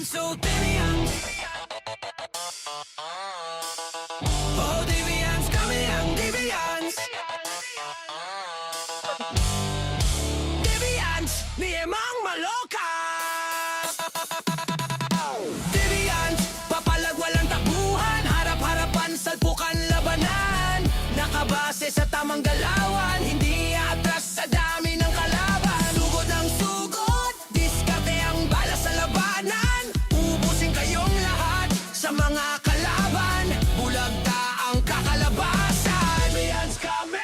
so Deviant. Oh, Deviants kami ang Deviants. Deviants, ni Emang Maloka. Deviants, papalag walang takbuhan, harap-harapan, salpukan, labanan. Nakabase sa tamang galawan, hindi atras sa dami ng kalaban. Sugod ng sugod, diskarte ang bala sa labanan. Ubusin kayong lahat sa mga kalaban. Bulagta ang kakalabasan. Deviants kami.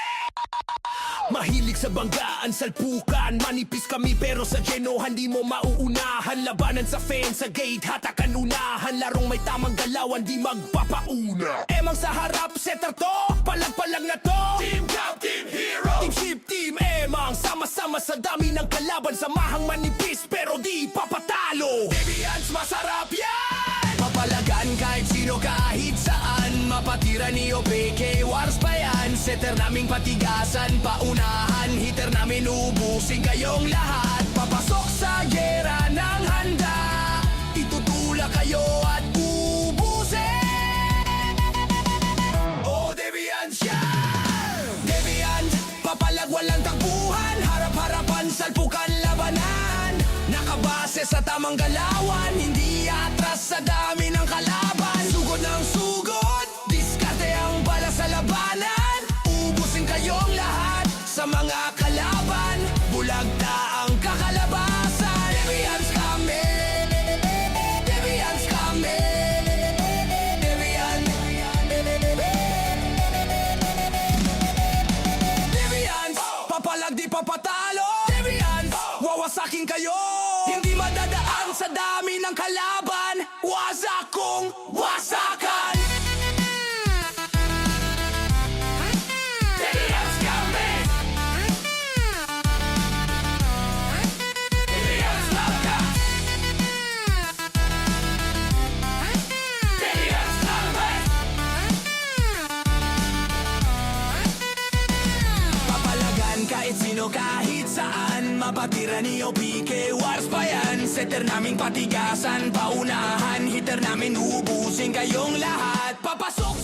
Mahilig sa banggaan, salpukan. Manipis kami pero sa genohan di mo mauunahan. Labanan sa fence, sa gate, hatakan unahan. Larong may tamang galawan, di magpapauna. Emang sa harap, setter to, palag-palag na to. Team Cap, Team Hero, Team Ship, Team Emang. Sama-sama sa dami ng kalaban. Samahang manipis pero di papatalo. Deviants, masarap yan! Papalagan kahit sino, kahit saan. Mapatira ni OPK, wars pa yan. Setter naming patigasan, paunahan. Hitter namin ubusin kayong lahat. Papasok sa gera ng handa. Itutula kayo at ubusin. Oh, Deviants yan! Deviant, papalag walang takbuhan. Harap-harapan, salpukan, labanan. Nakabase sa tamang galawan, hindi atras sa dami ng kalaban. Sugod ng sugod, diskarte ang bala sa labanan. Ubusin kayong lahat sa mga kalaban. Bulagta ang kakalabasan. Deviants kami. Deviants kami. Deviants. Deviants, papalag di papatalo. Deviants, wawasakin kayo. Hindi madadaan sa dami ng kalaban. Wasak kong wasakan. Deviants kami. Deviants Malka. Deviants kami. Papalagan kahit sino, kahit saan. Mapatira ni OPK, wars pa yan. Setter naming patigasan, paunahan. Hitter namin ubusin kayong lahat. Papasok